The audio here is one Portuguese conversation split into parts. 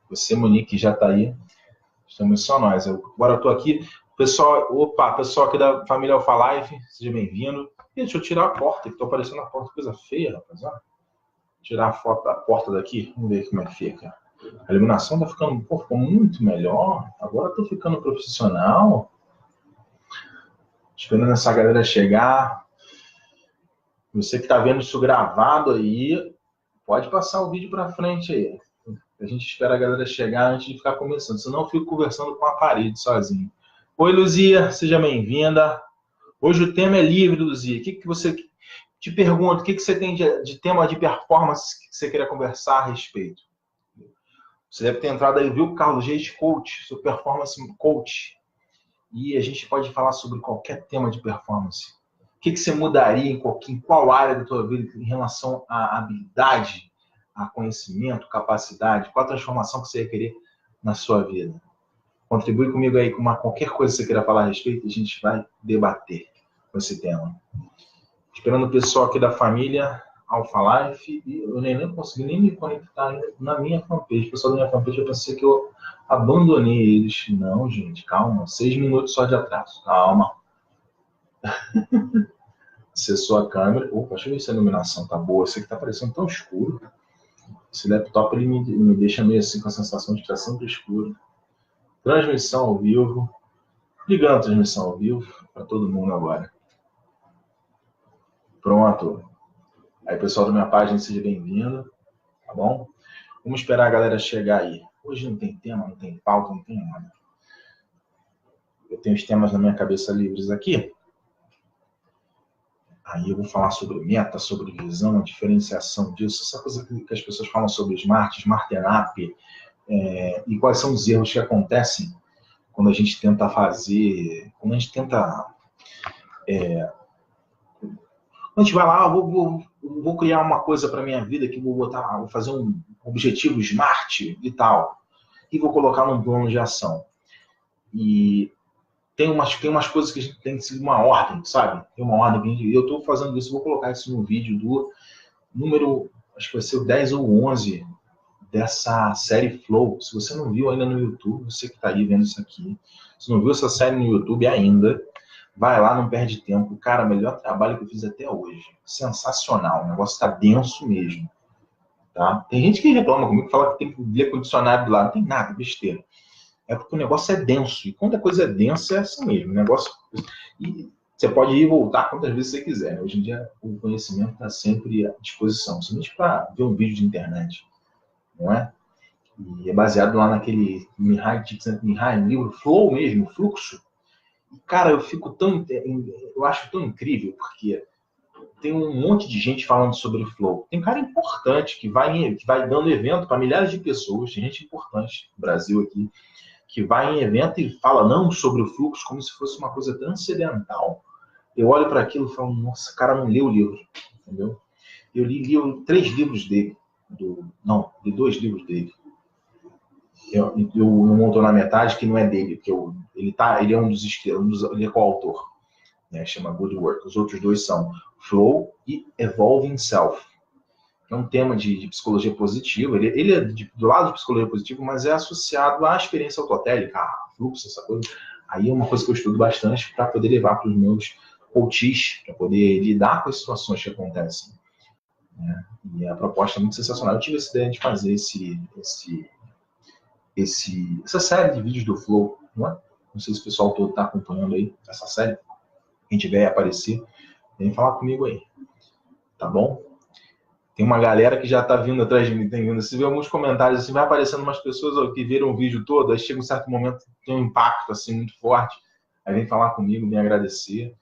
Você, Monique, já está aí. Estamos só nós. Agora eu estou aqui. Pessoal aqui da família Alpha Life, seja bem-vindo. Deixa eu tirar a porta, que estou aparecendo na porta, coisa feia, rapaz. Ó. Tirar a foto da porta daqui, vamos ver como é que fica. A iluminação está ficando ficou muito melhor. Agora estou ficando profissional. Esperando essa galera chegar. Você que está vendo isso gravado aí, pode passar o vídeo para frente aí. A gente espera a galera chegar antes de ficar começando, senão eu fico conversando com a parede sozinho. Oi, Luzia, seja bem-vinda. Hoje o tema é livre, Luzia. O que você te pergunta? O que você tem de tema de performance que você queria conversar a respeito? Você deve ter entrado aí, viu, Carlos Reis Coach, seu performance coach. E a gente pode falar sobre qualquer tema de performance. O que você mudaria em qual área da tua vida em relação à habilidade, a conhecimento, capacidade? Qual a transformação que você ia querer na sua vida? Contribui comigo aí com qualquer coisa que você queira falar a respeito, a gente vai debater com esse tema. Esperando o pessoal aqui da família Alpha Life, e eu nem consegui nem me conectar na minha fanpage. O pessoal da minha fanpage, eu pensei que eu abandonei eles. Não, gente, calma. 6 minutos só de atraso. Calma. Acessou a câmera. Opa, deixa eu ver se a iluminação tá boa. Esse aqui tá parecendo tão escuro. Esse laptop ele me deixa meio assim com a sensação de que tá sempre escuro. Transmissão ao vivo. Ligando a transmissão ao vivo para todo mundo agora. Pronto. Aí, pessoal da minha página, seja bem-vindo. Tá bom? Vamos esperar a galera chegar aí. Hoje não tem tema, não tem pauta, não tem nada. Eu tenho os temas na minha cabeça livres aqui. Aí eu vou falar sobre meta, sobre visão, a diferenciação disso, essa coisa que as pessoas falam sobre Smart Up, e quais são os erros que acontecem quando a gente tenta fazer, quando a gente tenta... a gente vai lá, vou criar uma coisa para minha vida que vou fazer um objetivo smart e tal, e vou colocar num plano de ação. E tem umas coisas que a gente tem que seguir uma ordem, sabe? Tem uma ordem que eu estou fazendo isso, vou colocar isso no vídeo do número, acho que vai ser o 10 ou 11 dessa série Flow. Se você não viu ainda no YouTube, você que está aí vendo isso aqui, se não viu essa série no YouTube ainda, vai lá, não perde tempo. Cara, melhor trabalho que eu fiz até hoje. Sensacional, o negócio está denso mesmo. Tá? Tem gente que reclama comigo, fala que tem que ler condicionado lá, não tem nada, besteira. É porque o negócio é denso. E quando a coisa é densa, é assim mesmo. O negócio... E você pode ir e voltar quantas vezes você quiser. Né? Hoje em dia, o conhecimento está sempre à disposição. Somente para ver um vídeo de internet. Não é? E é baseado lá naquele Mihai, livro Flow mesmo, Fluxo. E, cara, eu acho tão incrível, porque tem um monte de gente falando sobre Flow. Tem cara importante que vai dando evento para milhares de pessoas. Tem gente importante no Brasil aqui que vai em evento e fala não sobre o fluxo como se fosse uma coisa transcendental. Eu olho para aquilo e falo, nossa, o cara não leu o livro, entendeu? Eu li 3 livros dele, li 2 livros dele. Eu não estou na metade, que não é dele, porque ele é um dos estrelas, ele é coautor, né? Chama Good Work. Os outros 2 são Flow e Evolving Self. É um tema de psicologia positiva. Ele é do lado de psicologia positiva, mas é associado à experiência autotélica, a fluxo, essa coisa. Aí é uma coisa que eu estudo bastante para poder levar para os meus coaches, para poder lidar com as situações que acontecem. Né? E a proposta é muito sensacional. Eu tive essa ideia de fazer essa série de vídeos do Flow. Não sei se o pessoal todo está acompanhando aí essa série. Quem tiver aparecer, vem falar comigo aí. Tá bom? Tem uma galera que já está vindo atrás de mim, tem vindo. Se vê alguns comentários, assim, vai aparecendo umas pessoas que viram o vídeo todo, aí chega um certo momento, tem um impacto assim, muito forte, aí vem falar comigo, me agradecer.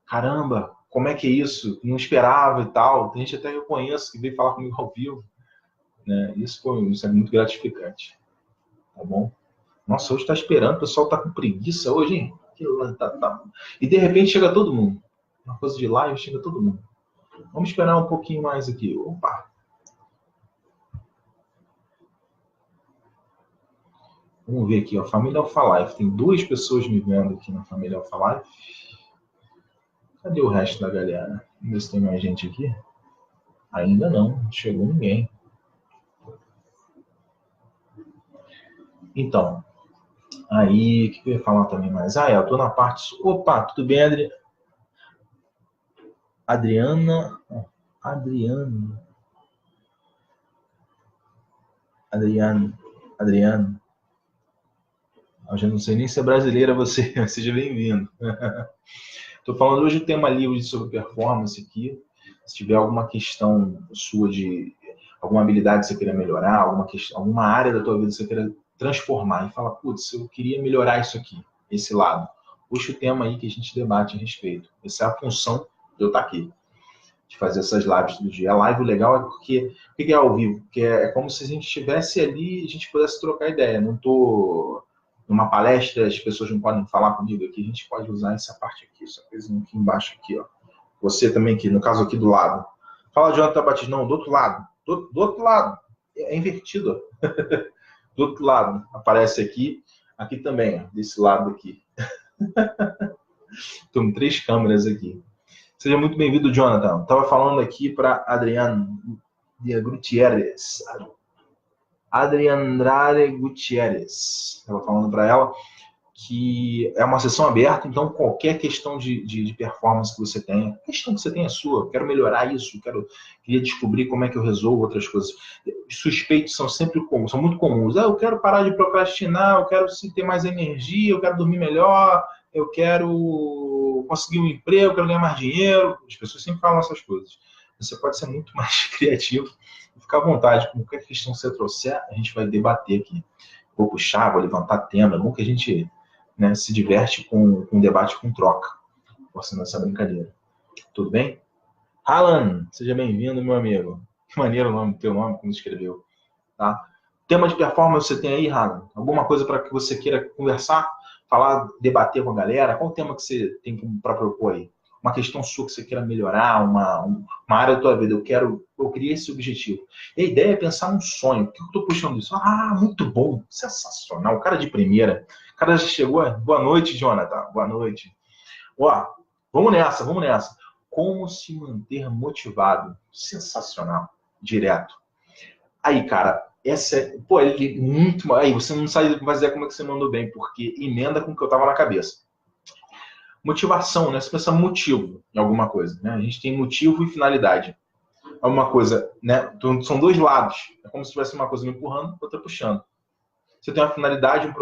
Caramba, como é que é isso? Não esperava e tal. Tem gente até que eu conheço que veio falar comigo ao vivo. Né? Isso é muito gratificante. Tá bom? Nossa, hoje está esperando, o pessoal está com preguiça hoje, hein? E de repente chega todo mundo. Uma coisa de live, chega todo mundo. Vamos esperar um pouquinho mais aqui. Opa! Vamos ver aqui, ó. Família Alpha Life. Tem 2 pessoas me vendo aqui na família Alpha Life. Cadê o resto da galera? Vamos ver se tem mais gente aqui. Ainda não chegou ninguém. Então, aí, o que eu ia falar também mais? Eu tô na parte... Opa, tudo bem, Adriana... Adriano. Eu já não sei nem se é brasileira você. Seja bem-vindo. Estou falando hoje o tema livre sobre performance aqui. Se tiver alguma questão sua de alguma habilidade que você queira melhorar, alguma área da tua vida que você queira transformar e fala, putz, eu queria melhorar isso aqui, esse lado. Puxa o tema aí que a gente debate a respeito. Essa é a função de eu estar aqui, de fazer essas lives todo dia. A live, o legal é porque... O que é ao vivo? Porque é como se a gente estivesse ali e a gente pudesse trocar ideia. Não estou numa palestra, as pessoas não podem falar comigo aqui. A gente pode usar essa parte aqui, essa coisinha aqui embaixo aqui, ó. Você também aqui, no caso aqui do lado. Fala, Jonathan Batista. Não, do outro lado. Do outro lado. É invertido, ó. Do outro lado. Aparece aqui. Aqui também, ó. Desse lado aqui. Tem 3 câmeras aqui. Seja muito bem-vindo, Jonathan. Estava falando aqui para Adriano Gutierrez. Adriandrare Gutierrez. Estava falando para ela que é uma sessão aberta, então qualquer questão de performance que você tenha, a questão que você tenha é sua, quero melhorar isso, queria descobrir como é que eu resolvo outras coisas. Os suspeitos são sempre comuns, são muito comuns. Eu quero parar de procrastinar, eu quero ter mais energia, eu quero dormir melhor, eu quero conseguir um emprego, eu quero ganhar mais dinheiro. As pessoas sempre falam essas coisas. Você pode ser muito mais criativo e ficar à vontade. Com qualquer questão que você trouxer, a gente vai debater aqui. Vou puxar, vou levantar tema. É bom que a gente, né, se diverte com debate, com troca, forçando essa brincadeira. Tudo bem? Alan, seja bem-vindo, meu amigo. Que maneiro o nome, teu nome, como escreveu. Tá? Tema de performance você tem aí, Alan? Alguma coisa para que você queira conversar, falar, debater com a galera? Qual o tema que você tem para propor aí? Uma questão sua que você queira melhorar, uma área da tua vida. Eu queria esse objetivo. E a ideia é pensar num sonho. Por que eu estou puxando isso? Muito bom, sensacional. O cara de primeira. O cara já chegou. Boa noite, Jonathan. Boa noite. Ó, vamos nessa, vamos nessa. Como se manter motivado? Sensacional. Direto. Aí, cara, essa é... Pô, ele muito... Aí, você não sabe fazer como é que você mandou bem, porque emenda com o que eu tava na cabeça. Motivação, né? Você pensa motivo em alguma coisa, né? A gente tem motivo e finalidade. É uma coisa, né? Então, são 2 lados. É como se tivesse uma coisa me empurrando, outra puxando. Você tem uma finalidade,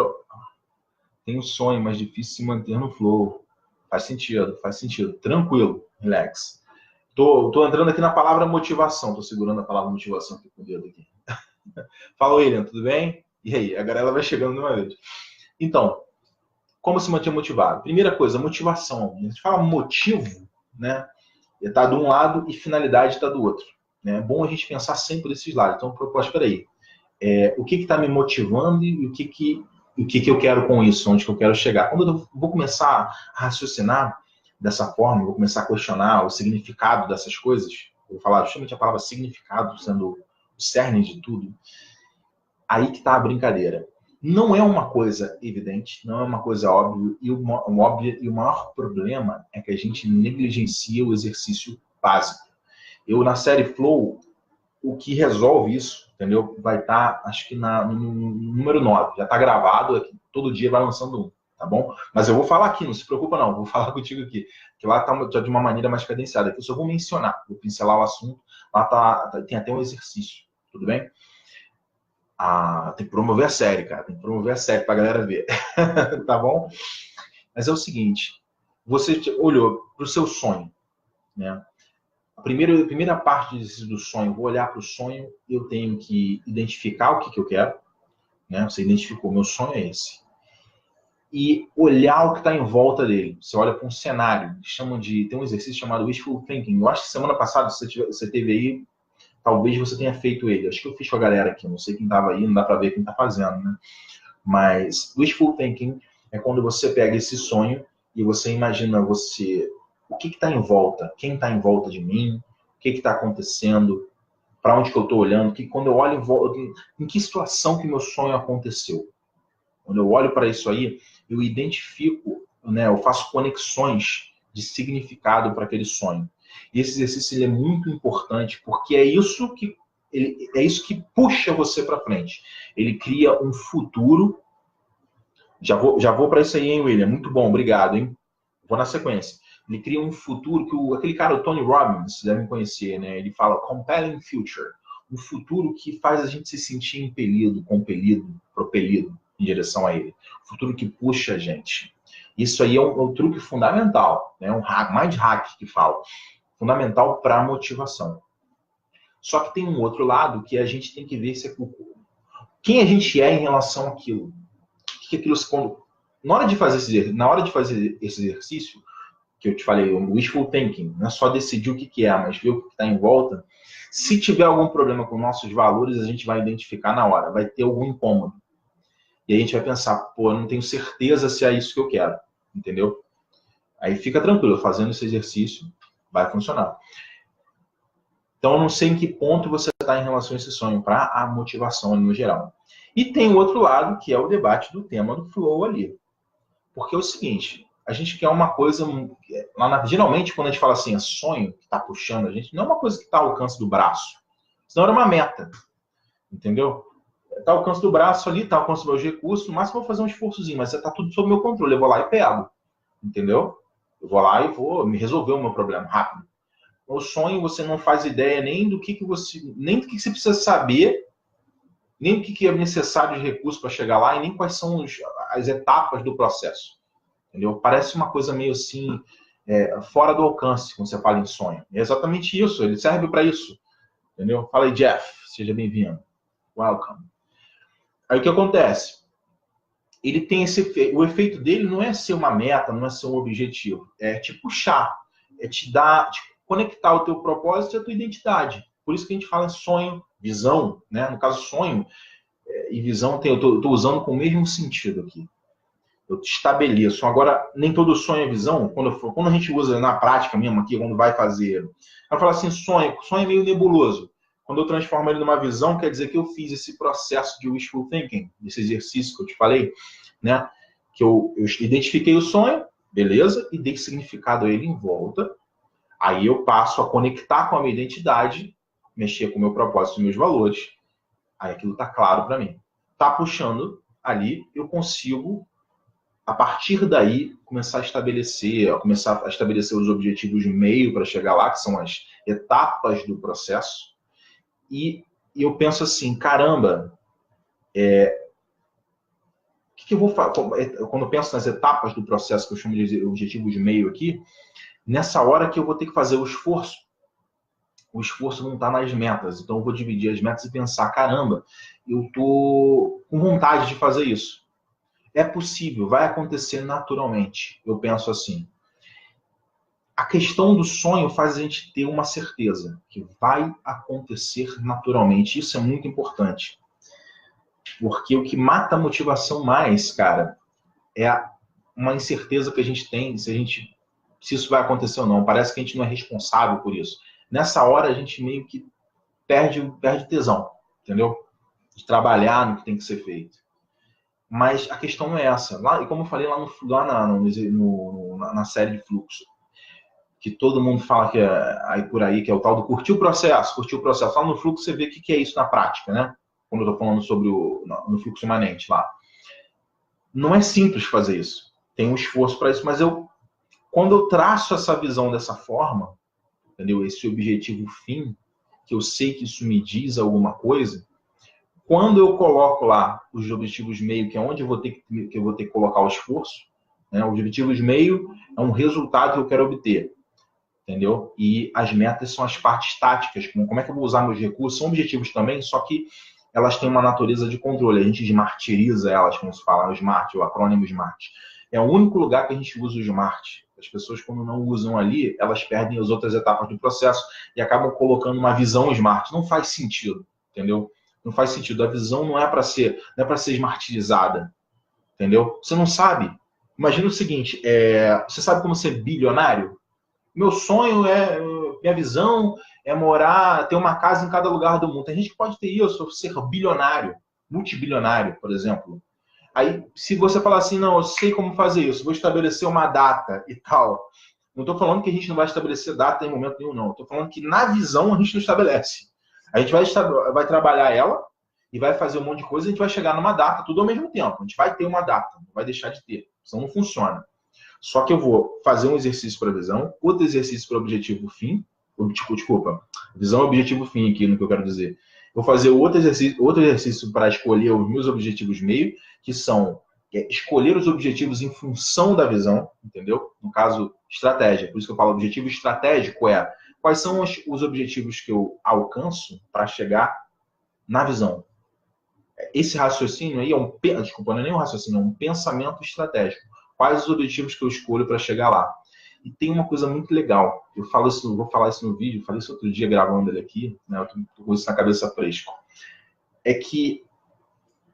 tem um sonho, mas difícil se manter no flow. Faz sentido. Tranquilo, relax. Tô entrando aqui na palavra motivação. Tô segurando a palavra motivação aqui com o dedo aqui. Fala, William, tudo bem? E aí? A galera vai chegando de uma vez. Então, como se manter motivado? Primeira coisa, motivação. A gente fala motivo, né? Está de um lado e finalidade está do outro. Né? É bom a gente pensar sempre desses lados. Então, proposta, espera aí. O que está me motivando e o que eu quero com isso? Onde que eu quero chegar? Quando eu vou começar a raciocinar dessa forma, vou começar a questionar o significado dessas coisas, vou falar justamente a palavra significado sendo o cerne de tudo, aí que está a brincadeira. Não é uma coisa evidente, não é uma coisa óbvia, e o maior problema é que a gente negligencia o exercício básico. Eu, na série Flow, o que resolve isso, entendeu? Vai estar, acho que no número 9, já está gravado, todo dia vai lançando um, tá bom? Mas eu vou falar aqui, não se preocupa não, vou falar contigo aqui, que lá está já de uma maneira mais cadenciada, aqui eu só vou mencionar, vou pincelar o assunto, lá tem até um exercício, tudo bem? Tem que promover a série, cara. Tem que promover a série pra galera ver. Tá bom? Mas é o seguinte. Você olhou pro seu sonho, né? A primeira parte do sonho, vou olhar pro sonho, eu tenho que identificar o que eu quero, né? Você identificou, meu sonho é esse. E olhar o que está em volta dele. Você olha para um cenário, tem um exercício chamado wishful thinking. Eu acho que semana passada você teve aí, talvez você tenha feito ele. Acho que eu fiz com a galera aqui, não sei quem estava aí, não dá para ver quem está fazendo, né? Mas wishful thinking é quando você pega esse sonho e você imagina o que está em volta, quem está em volta de mim, o que está acontecendo, para onde que eu estou olhando, que quando eu olho em volta, em que situação que meu sonho aconteceu. Quando eu olho para isso aí, eu identifico, né, eu faço conexões de significado para aquele sonho. E esse exercício ele é muito importante, porque é isso que puxa você para frente. Ele cria um futuro Já vou para isso aí, hein, William? Muito bom, obrigado, hein? Vou na sequência. Ele cria um futuro que aquele cara, o Tony Robbins, vocês devem conhecer, né? Ele fala compelling future. Um futuro que faz a gente se sentir impelido, compelido, propelido em direção a ele. Um futuro que puxa a gente. Isso aí é um truque fundamental, né? Um hack, mind hack que fala. Fundamental para a motivação. Só que tem um outro lado que a gente tem que ver se quem a gente é em relação àquilo. Que aquilo na hora de fazer esse exercício, que eu te falei, o wishful thinking, não é só decidir o que é, mas ver o que está em volta. Se tiver algum problema com nossos valores, a gente vai identificar na hora, vai ter algum incômodo. E aí a gente vai pensar, pô, eu não tenho certeza se é isso que eu quero, entendeu? Aí fica tranquilo, fazendo esse exercício, vai funcionar. Então, eu não sei em que ponto você está em relação a esse sonho, para a motivação ali no geral. E tem o outro lado, que é o debate do tema do flow ali. Porque é o seguinte, a gente quer uma coisa... geralmente, quando a gente fala assim, é sonho que está puxando a gente, não é uma coisa que está ao alcance do braço. Senão era uma meta. Entendeu? Está ao alcance do braço ali, está ao alcance dos meus recursos, no máximo eu vou fazer um esforçozinho, mas está tudo sob meu controle. Eu vou lá e pego. Entendeu? Eu vou lá e vou me resolver o meu problema rápido. O sonho, você não faz ideia nem do que você... nem do que você precisa saber, nem do que é necessário de recurso para chegar lá, e nem quais são as etapas do processo. Entendeu? Parece uma coisa meio assim, fora do alcance, quando você fala em sonho. É exatamente isso, ele serve para isso. Entendeu? Fala aí, Jeff, seja bem-vindo. Welcome. Aí o que acontece? Ele tem esse efeito. O efeito dele não é ser uma meta, não é ser um objetivo. É te puxar, é te dar, te conectar o teu propósito e a tua identidade. Por isso que a gente fala em sonho, visão, né? No caso, sonho e visão, eu estou usando com o mesmo sentido aqui. Eu te estabeleço. Agora, nem todo sonho é visão. Quando a gente usa na prática mesmo aqui, quando vai fazer... Ela fala assim, sonho é meio nebuloso. Quando eu transformo ele numa visão, quer dizer que eu fiz esse processo de wishful thinking, esse exercício que eu te falei, né? Que eu identifiquei o sonho, beleza, e dei significado a ele em volta. Aí eu passo a conectar com a minha identidade, mexer com o meu propósito e meus valores. Aí aquilo está claro para mim. Tá puxando ali, eu consigo, a partir daí, começar a estabelecer os objetivos de meio para chegar lá, que são as etapas do processo. E eu penso assim, caramba, o que eu vou fazer? Quando eu penso nas etapas do processo, que eu chamo de objetivos de meio aqui, nessa hora que eu vou ter que fazer o esforço não está nas metas. Então eu vou dividir as metas e pensar, caramba, eu estou com vontade de fazer isso. É possível, vai acontecer naturalmente. Eu penso assim. A questão do sonho faz a gente ter uma certeza que vai acontecer naturalmente. Isso é muito importante. Porque o que mata a motivação mais, cara, é uma incerteza que a gente tem se isso vai acontecer ou não. Parece que a gente não é responsável por isso. Nessa hora, a gente meio que perde tesão, entendeu? De trabalhar no que tem que ser feito. Mas a questão não é essa. Lá, e como eu falei na série de fluxo, que todo mundo fala que aí por aí, que é o tal do curtir o processo. Lá no fluxo você vê o que é isso na prática, né? Quando eu estou falando sobre no fluxo imanente lá. Não é simples fazer isso. Tem um esforço para isso, mas quando eu traço essa visão dessa forma, entendeu? Esse objetivo fim, que eu sei que isso me diz alguma coisa, quando eu coloco lá os objetivos meio, que é onde eu vou ter que colocar o esforço, né? Os objetivos meio é um resultado que eu quero obter, entendeu? E as metas são as partes táticas, como é que eu vou usar meus recursos, são objetivos também, só que elas têm uma natureza de controle, a gente smartiza elas, como se fala, o SMART, o acrônimo SMART. É o único lugar que a gente usa o SMART. As pessoas, quando não usam ali, elas perdem as outras etapas do processo e acabam colocando uma visão SMART. Não faz sentido, entendeu? Não faz sentido. A visão não é para ser smartizada, entendeu? Você não sabe. Imagina o seguinte, você sabe como ser bilionário? Meu sonho minha visão é ter uma casa em cada lugar do mundo. Tem gente que pode ter isso, ser bilionário, multibilionário, por exemplo. Aí, se você falar assim, não, eu sei como fazer isso, vou estabelecer uma data e tal. Não estou falando que a gente não vai estabelecer data em momento nenhum, não. Estou falando que na visão a gente não estabelece. A gente vai trabalhar ela e vai fazer um monte de coisa, a gente vai chegar numa data, tudo ao mesmo tempo. A gente vai ter uma data, não vai deixar de ter, senão não funciona. Só que eu vou fazer um exercício para visão, outro exercício para objetivo fim, desculpa, visão, objetivo, fim aqui no que eu quero dizer. Vou fazer outro exercício para escolher os meus objetivos meio, que são escolher os objetivos em função da visão, entendeu? No caso, estratégia. Por isso que eu falo objetivo estratégico quais são os objetivos que eu alcanço para chegar na visão. Esse raciocínio aí desculpa, não é nem um raciocínio, é um pensamento estratégico. Quais os objetivos que eu escolho para chegar lá? E tem uma coisa muito legal. Eu vou falar isso no vídeo, falei isso outro dia gravando ele aqui, né? Eu tô com isso na cabeça fresco. É que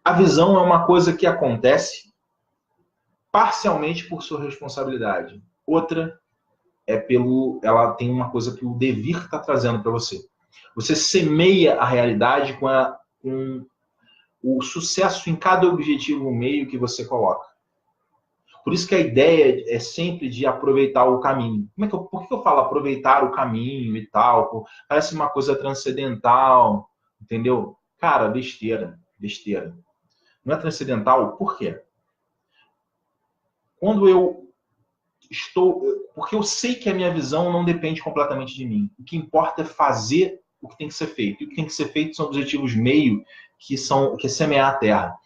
a visão é uma coisa que acontece parcialmente por sua responsabilidade. Outra ela tem uma coisa que o devir está trazendo para você. Você semeia a realidade com o sucesso em cada objetivo meio que você coloca. Por isso que a ideia é sempre de aproveitar o caminho. Por que eu falo aproveitar o caminho e tal? Parece uma coisa transcendental, entendeu? Cara, besteira. Não é transcendental, por quê? Porque eu sei que a minha visão não depende completamente de mim. O que importa é fazer o que tem que ser feito. E o que tem que ser feito são objetivos meio, que é semear a terra.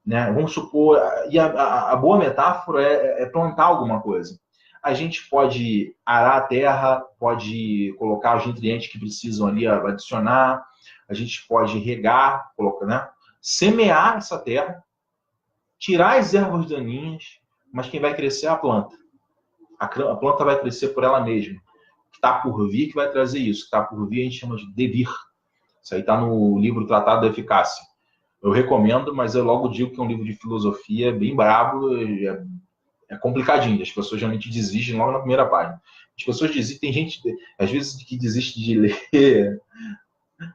Né? Vamos supor, e a boa metáfora é plantar alguma coisa. A gente pode arar a terra, pode colocar os nutrientes que precisam ali adicionar, a gente pode regar, né? Semear essa terra, tirar as ervas daninhas, mas quem vai crescer é a planta. A planta vai crescer por ela mesma. O que está por vir que vai trazer isso. O que está por vir a gente chama de devir. Isso aí está no livro Tratado da Eficácia. Eu recomendo, mas eu logo digo que é um livro de filosofia bem brabo, é complicadinho. As pessoas geralmente desistem logo na primeira página. As pessoas desistem, tem gente, às vezes, que desiste de ler.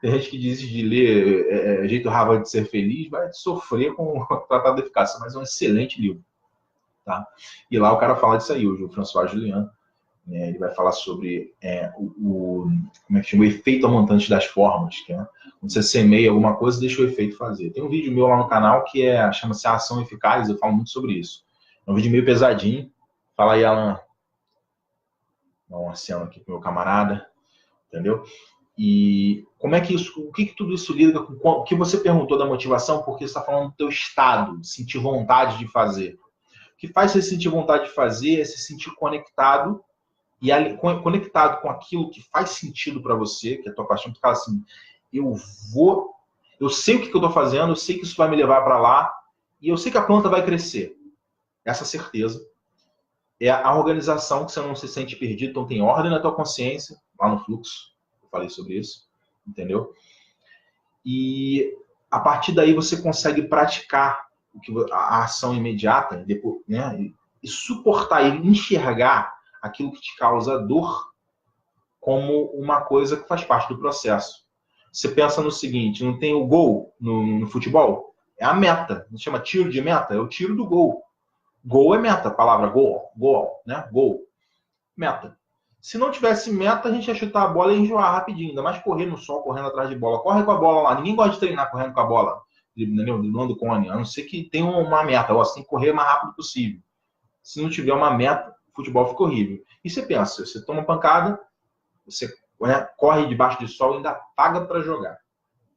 Tem gente que desiste de ler Jeito Harvard de Ser Feliz, vai sofrer com o Tratado da Eficácia, mas é um excelente livro. Tá? E lá o cara fala disso aí, o François Julian. Ele vai falar sobre como é que chama? O efeito amontante das formas, que é quando você semeia alguma coisa, deixa o efeito fazer. Tem um vídeo meu lá no canal que chama-se Ação Eficaz, eu falo muito sobre isso. É um vídeo meio pesadinho. Fala aí, Alan. Dá um aceno aqui pro meu camarada, entendeu? E como é que o que tudo isso lida com o que você perguntou da motivação, porque você está falando do teu estado, de sentir vontade de fazer. O que faz você sentir vontade de fazer é se sentir conectado e conectado com aquilo que faz sentido para você, que é a tua paixão, tu fala assim, eu sei o que eu estou fazendo, eu sei que isso vai me levar para lá, e eu sei que a planta vai crescer. Essa certeza é a organização que você não se sente perdido, então tem ordem na tua consciência, lá no fluxo, eu falei sobre isso, entendeu? E a partir daí você consegue praticar a ação imediata, depois, né, e suportar e enxergar aquilo que te causa dor como uma coisa que faz parte do processo. Você pensa no seguinte, não tem o gol no futebol? É a meta. Não chama tiro de meta? É o tiro do gol. Gol é meta, a palavra gol, né? Gol. Meta. Se não tivesse meta, a gente ia chutar a bola e enjoar rapidinho. Ainda mais correr no sol, correndo atrás de bola. Corre com a bola lá. Ninguém gosta de treinar correndo com a bola. Driblando o cone. A não ser que tenha uma meta. Você tem que correr o mais rápido possível. Se não tiver uma meta, o futebol fica horrível. E você pensa, você toma pancada, você corre debaixo do sol e ainda paga para jogar.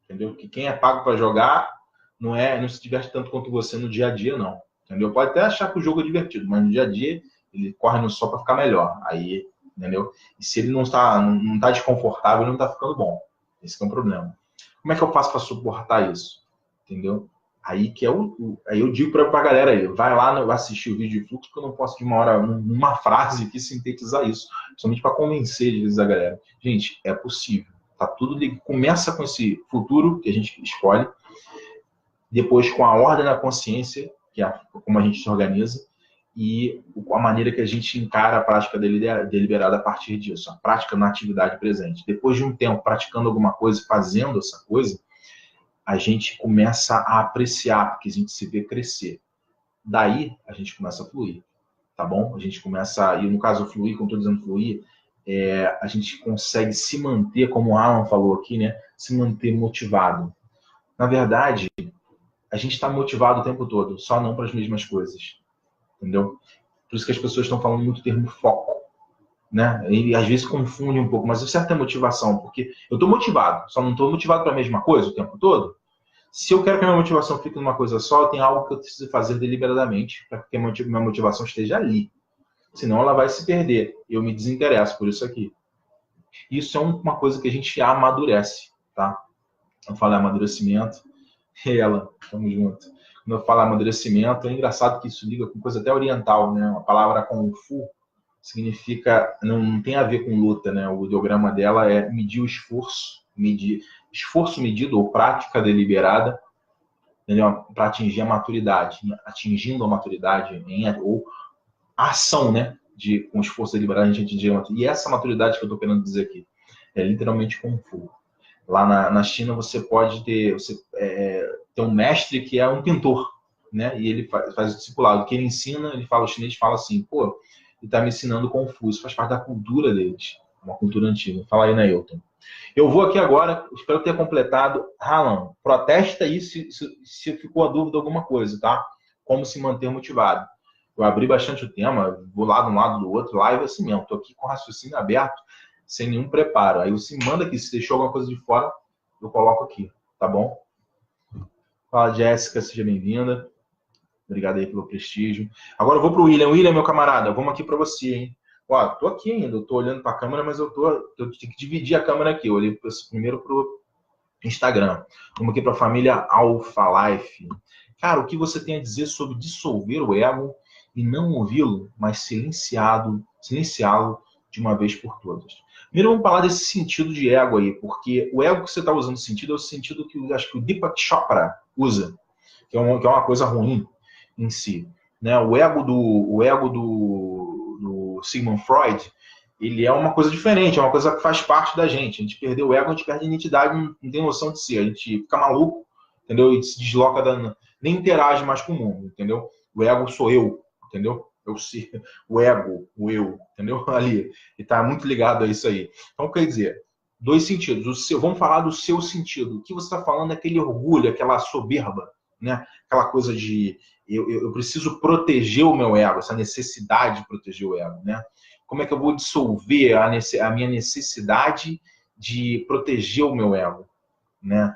Entendeu? Que quem é pago para jogar não se diverte tanto quanto você no dia a dia, não. Entendeu? Pode até achar que o jogo é divertido, mas no dia a dia ele corre no sol para ficar melhor. Aí, entendeu? E se ele não está desconfortável, ele não está ficando bom. Esse é o problema. Como é que eu faço para suportar isso? Entendeu? Aí que aí eu digo para a galera aí, vai lá assistir o vídeo de fluxo, porque eu não posso de uma hora, numa frase aqui, sintetizar isso. Somente para convencer, às vezes, a galera. Gente, é possível. Tá tudo começa com esse futuro que a gente escolhe, depois com a ordem da consciência, que é como a gente se organiza, e a maneira que a gente encara a prática deliberada a partir disso, a prática na atividade presente. Depois de um tempo praticando alguma coisa, fazendo essa coisa, a gente começa a apreciar, porque a gente se vê crescer. Daí, a gente começa a fluir, tá bom? A gente começa, e no caso fluir, como estou dizendo fluir, a gente consegue se manter, como o Alan falou aqui, né? Se manter motivado. Na verdade, a gente está motivado o tempo todo, só não para as mesmas coisas. Entendeu? Por isso que as pessoas estão falando muito o termo foco. Né? E às vezes confunde um pouco, mas o certo é motivação, porque eu estou motivado, só não estou motivado para a mesma coisa o tempo todo. Se eu quero que a minha motivação fique numa coisa só, tem algo que eu preciso fazer deliberadamente para que a minha motivação esteja ali. Senão ela vai se perder. Eu me desinteresso por isso aqui. Isso é uma coisa que a gente amadurece, tá? Eu falo amadurecimento, e ela, tamo junto. Quando eu falo amadurecimento, é engraçado que isso liga com coisa até oriental, né? A palavra Kung Fu significa, não tem a ver com luta, né? O ideograma dela é medir o esforço, esforço medido ou prática deliberada, para atingir a maturidade, atingindo a maturidade ou a ação, né? Com esforço deliberado a gente atingir a maturidade. E essa maturidade que eu estou querendo dizer aqui é literalmente Kung Fu. Lá na China você pode ter, ter um mestre que é um pintor, né? E ele faz o discipulado. O que ele ensina, ele fala, o chinês fala assim, pô, ele está me ensinando Kung Fu. Isso faz parte da cultura deles, uma cultura antiga. Fala aí, Nailton. Eu vou aqui agora, espero ter completado. Alan, protesta aí se ficou a dúvida alguma coisa, tá? Como se manter motivado. Eu abri bastante o tema, vou lá de um lado do outro, live assim mesmo. Estou aqui com o raciocínio aberto, sem nenhum preparo. Aí você manda aqui, se deixou alguma coisa de fora, eu coloco aqui, tá bom? Fala, Jéssica, seja bem-vinda. Obrigado aí pelo prestígio. Agora eu vou pro William. William, meu camarada, vamos aqui para você, hein? Ó, tô aqui ainda, eu tô olhando para a câmera, mas eu tenho que dividir a câmera aqui. Eu olhei primeiro pro Instagram. Vamos aqui para a família Alpha Life. Cara, o que você tem a dizer sobre dissolver o ego e não ouvi-lo, mas silenciá-lo de uma vez por todas? Primeiro vamos falar desse sentido de ego aí, porque o ego que você está usando sentido é o sentido que acho que o Deepak Chopra usa, que é uma coisa ruim em si. Né? O ego do Sigmund Freud, ele é uma coisa diferente, é uma coisa que faz parte da gente. A gente perdeu o ego, a gente perde a identidade, não tem noção de si. A gente fica maluco, entendeu? E se desloca, nem interage mais com o mundo, entendeu? O ego sou eu, entendeu? O ego, o eu, entendeu? Ali. E tá muito ligado a isso aí. Então, quer dizer, dois sentidos. Vamos falar do seu sentido. O que você está falando é aquele orgulho, aquela soberba, né? Aquela coisa de eu preciso proteger o meu ego, essa necessidade de proteger o ego, né? Como é que eu vou dissolver a minha necessidade de proteger o meu ego, né?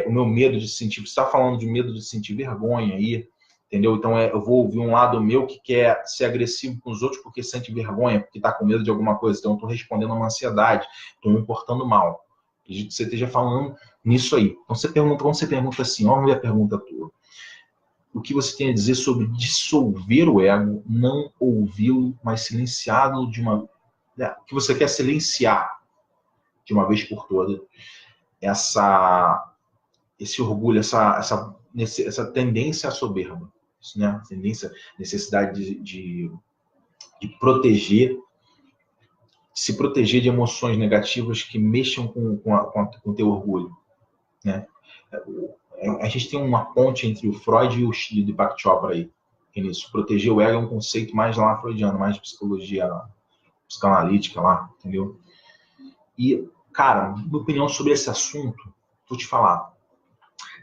O meu medo de sentir, você está falando de medo de sentir vergonha aí, entendeu? Então eu vou ouvir um lado meu que quer ser agressivo com os outros porque sente vergonha, porque está com medo de alguma coisa. Então eu estou respondendo a uma ansiedade, estou me portando mal. Acredito que você esteja falando nisso aí. Então quando você pergunta assim, olha a pergunta tua. O que você tem a dizer sobre dissolver o ego, não ouvi-lo, mas silenciá-lo de uma... O que você quer silenciar de uma vez por todas, esse orgulho, essa tendência à soberba, isso, né? Necessidade de proteger, se proteger de emoções negativas que mexam com o teu orgulho, né? A gente tem uma ponte entre o Freud e o Deepak Chopra aí. Nisso. Proteger o ego é um conceito mais lá freudiano, mais de psicologia psicanalítica lá, entendeu? E, cara, minha opinião sobre esse assunto, vou te falar.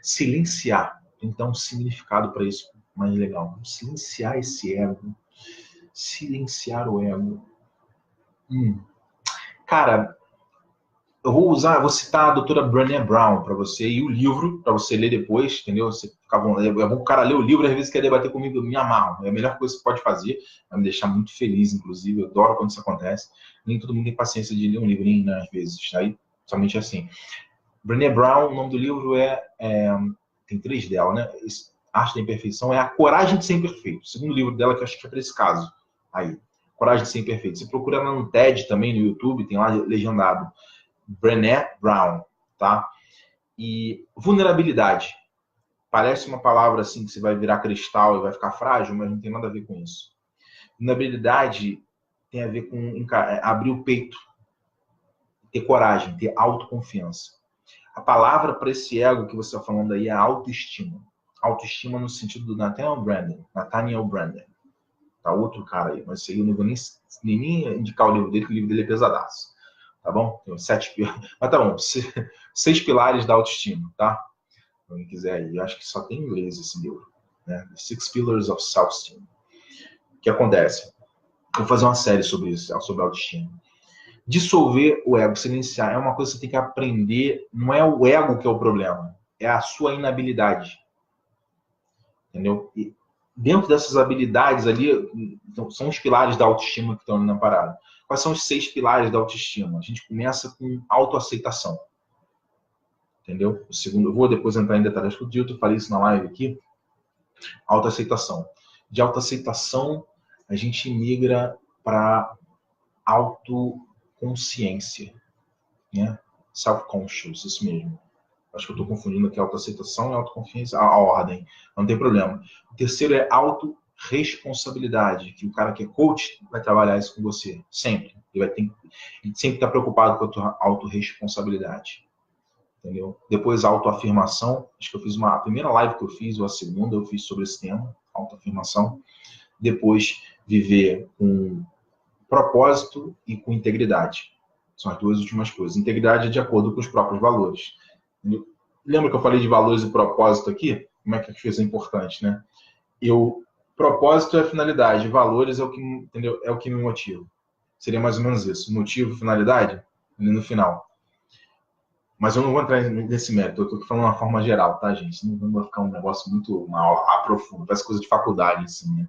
Silenciar. Então, um significado para isso mais legal. Silenciar esse ego. Silenciar o ego. Cara, vou citar a doutora Brené Brown para você e o livro, para você ler depois, entendeu? Você fica bom. É bom o cara ler o livro e às vezes quer debater comigo, eu me amarro. É a melhor coisa que você pode fazer, vai me deixar muito feliz, inclusive. Eu adoro quando isso acontece. Nem todo mundo tem paciência de ler um livro, nem às vezes. Aí, somente assim. Brené Brown, o nome do livro tem 3 dela, né? Arte da Imperfeição é A Coragem de Ser Imperfeito. O segundo livro dela, que eu acho que é para esse caso. Aí, Coragem de Ser Imperfeito. Você procura ela no TED também, no YouTube, tem lá legendado. Brené Brown, tá? E vulnerabilidade. Parece uma palavra assim que você vai virar cristal e vai ficar frágil, mas não tem nada a ver com isso. Vulnerabilidade tem a ver com abrir o peito, ter coragem, ter autoconfiança. A palavra para esse ego que você está falando aí é autoestima. Autoestima no sentido do Nathaniel Branden. Tá outro cara aí, mas isso aí eu não vou nem indicar o livro dele, porque o livro dele é pesadaço. Tá bom? Tem 7 pilares. Mas tá bom, 6 pilares da autoestima, tá? quem quiser aí. Eu acho que só tem em inglês esse livro, né? The Six Pillars of Self-Esteem. O que acontece? Vou fazer uma série sobre isso, sobre autoestima. Dissolver o ego, silenciar, é uma coisa que você tem que aprender. Não é o ego que é o problema, é a sua inabilidade. Entendeu? E dentro dessas habilidades ali, são os pilares da autoestima que estão ali na parada. Quais são os 6 pilares da autoestima? A gente começa com autoaceitação. Entendeu? O segundo, eu vou depois entrar em detalhes com o Dilton, eu falei isso na live aqui. Autoaceitação. De autoaceitação, a gente migra para autoconsciência, né? Self-conscious, isso mesmo. Acho que eu estou confundindo aqui autoaceitação e autoconfiança, a ordem, não tem problema. O terceiro é autorresponsabilidade, que o cara que é coach vai trabalhar isso com você, sempre. Ele sempre está preocupado com a tua autorresponsabilidade. Entendeu? Depois, autoafirmação. Acho que eu fiz a primeira live que eu fiz, ou a segunda, eu fiz sobre esse tema, autoafirmação. Depois, viver com propósito e com integridade. São as duas últimas coisas. Integridade é de acordo com os próprios valores. Lembra que eu falei de valores e propósito aqui? Como é que isso é importante, né? Propósito é a finalidade, valores é o que, entendeu? É o que me motiva. Seria mais ou menos isso. Motivo, finalidade, ali no final. Mas eu não vou entrar nesse mérito, eu estou falando de uma forma geral, tá, gente? Não vai ficar um negócio muito mal, aprofundo, parece coisa de faculdade, assim, né?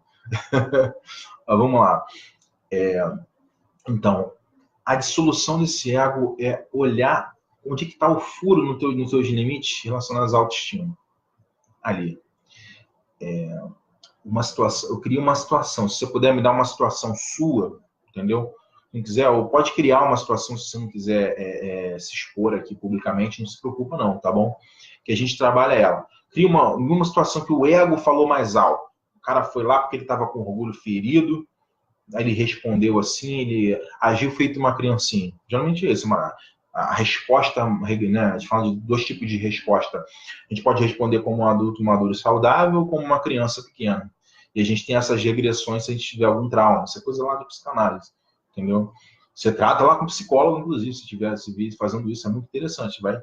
Mas vamos lá. Então, a dissolução desse ego é olhar onde que está o furo nos teus limites relacionados à autoestima. Ali. Uma situação, eu queria uma situação, se você puder me dar uma situação sua, entendeu? Quem quiser, ou pode criar uma situação se você não quiser se expor aqui publicamente, não se preocupa não, tá bom? Que a gente trabalha ela. Cria uma situação que o ego falou mais alto. O cara foi lá porque ele estava com orgulho ferido, aí ele respondeu assim, ele agiu feito uma criancinha. Geralmente é isso, a resposta, né? A gente fala de 2 tipos de resposta. A gente pode responder como um adulto maduro e saudável ou como uma criança pequena. E a gente tem essas regressões se a gente tiver algum trauma. Isso é coisa lá de psicanálise. Entendeu? Você trata lá com psicólogo, inclusive, se tiver esse vídeo fazendo isso, é muito interessante. Vai